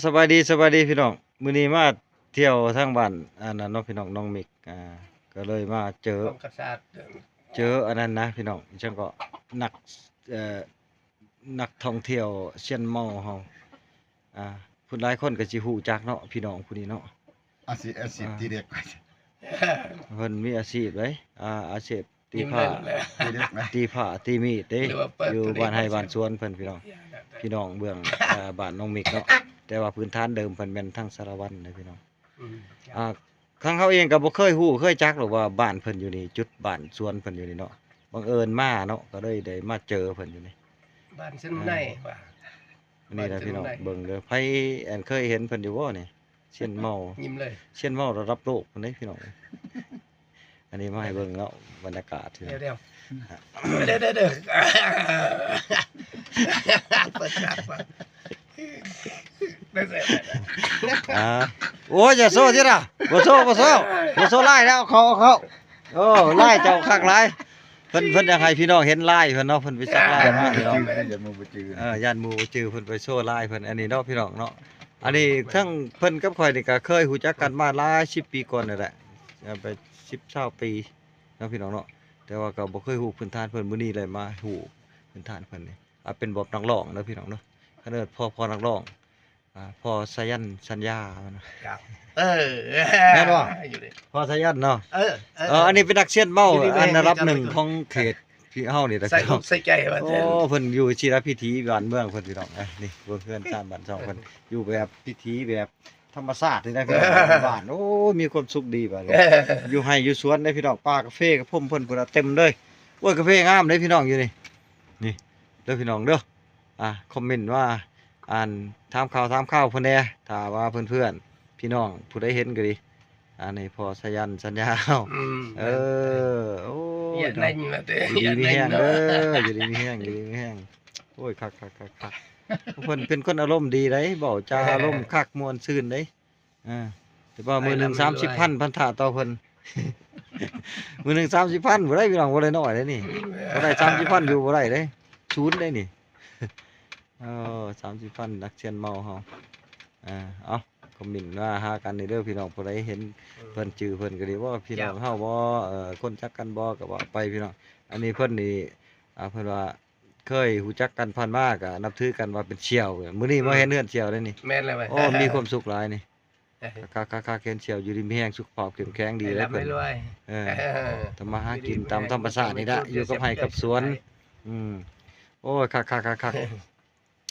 สบายดีพี่น้องมื้อนี้มาเที่ยวทางบ้านอันนั้นเนาะพี่น้องน้องมิกก็เลยมาเจอต้องกษัตริย์อันนั้นนะพี่น้องจังก็นักเอ่อนักท่องเที่ยวเซียนเมาเฮาอ่าผู้หลายคนก็สิฮู้จักเนาะพี่น้องผู้นี้เนาะอาชีพที่เด็กไป เพิ่นมีอาชีพเด้อาชีพตี ยิ้ม ผ้า เลย ที่เด็กไหม ตีผ้าตีมีดเด้ หรือว่าเปิด อยู่ ตัวนี้ บ้านไร่บ้านสวนเพิ่นพี่น้องเบื้องบ้านน้องมิกเนาะแต่ว่าพื้นฐานเดิมเพิ่นแม่นทางสารวัตรนะพี่น้อง อืม ทางเขาเองก็บ่เคยฮู้เคยจักหรอกว่าบ้านเพิ่นอยู่นี่จุดบ้านสวนเพิ่นอยู่นี่เนาะบังเอิญมาเนาะก็เลยได้มาเจอเพิ่นอยู่นี่ บ้านเส้นในว่า อันนี้นะพี่น้อง บ้านเพิ่นได้ เบิ่งเด้อไผเคยเห็นเพิ่นอยู่บ่นี่เซียนเมา ยิ้มเลย เซียนเมาระดับโลกเพิ่นเด้พี่น้องอันนี้มาให้เบิ่งเนาะบรรยากาศที่ เดี๋ยวเดี๋ยวเดี๋ยวเดี๋ยวเปิดฉากมาได้เสร็จ โอ้ยอย่าโซ่ติล่ะบ่โซ่ไล่แล้วเขาโอ้ไล่เจ้าคักหลายเพิ่นอยากให้พี่น้องเห็นลายเพิ่นเนาะเพิ่นไปจักลายมาพี่น้อง อย่ามือไปจืด ย่านหมู่จื้อเพิ่นไปโชว์ลายเพิ่นอันนี้เนาะพี่น้องเนาะอันนี้ทั้งเพิ่นกับข่อยนี่ก็เคยรู้จักกันมาหลาย10 ปีก่อนนั่นแหละไป10 20ปีเนาะพี่น้องเนาะแต่ว่าก็บ่เคยรู้พื้นฐานเพิ่นมื้อนี้เลยมารู้พื้นฐานเพิ่นนี่เป็นบทนักร้องเนาะพี่น้องเนาะคันเอิ้นพ่อนักร้องพ่อสายันสัญญาเนาะ แม่นบ่ อยู่ดิ พ่อสายันเนาะ เออ อันนี้เป็นนักเชียนเมา อยู่ดี อันดับ แม่น หนึ่ง จัง ของเขตพี่เฮานี่แหละ ใส่ พี่ ลู น้อง กใส่ใจว่า โอ้เพิ่นอยู่ชีรพิธีบ้านเมืองเพิ่นพี่น้องนี่เพื่อนชาติบ้านช่องเพิ่นอยู่แบบพิธีแบบธรรมชาตินี่นะพี่น้องบ้านโอ้มีความสุขดีบัดนี้อยู่ไร่อยู่สวนได้พี่น้องป่ากาแฟกับพุ่มเพิ่นพุ่นน่ะเต็มเลยโอ้ยกาแฟงามเด้พี่น้องอยู่นี่นี่เด้อพี่น้องเด้อคอมเมนต์ว่าอ่านถามข่าวเพิ่นแหน่ถ้าว่าเพื่อนๆพี่น้องผู้ใดเห็นก็ดีอันนี้พอสายันสัญญาเฮา อืม โอ้ย อย่าเล่นนะเด้อ อยู่ อย่า ดีมี เล่น แห้ง เน เด้ อะ อยู่ดีมีแห้งโอ้ยคักเพิ่นเป็นคนอารมณ์ดีเด้เว้าจาอารมณ์คักม่วนซื่นเด้แต่ว่ามื้อหนึง30,000พันธะต่อเพิ่น มื้อหนึง30,000บ่ได้พี่น้องบ่ได้น้อยเด้นี่บ่ได้30,000อยู่บ่ได้เด้ศูนย์เด้นี่ 30,000นักเชียนเมาเฮาเอาคอมเมนต์ว่าหากันนี่เด้อพี่น้องผู้ใดเห็นเพิ่นชื่อเพิ่นก็ดีว่าพี่น้องเฮาบ่คนจักกันบ่ก็ว่าไปพี่น้องอันนี้เพิ่นนี่เพิ่นว่าเคยรู้จักกันผ่านมาก็นับถือกันว่าเป็นเสี่ยวมื้อนี้มาเห็นเฮือนเสี่ยวได้นี่ แม่นเลย โอ้มีความสุขหลายนี่คักๆเห็นเสี่ยวอยู่ดีมีแรงสุขภาพเข้มแข็งดี ดี เล แล้ ยว เพิ่ ไม่ น รวย ทำมาหากินตามธรรมชาตินี่ละอยู่กับไร่กับสวนโอ้ยคัก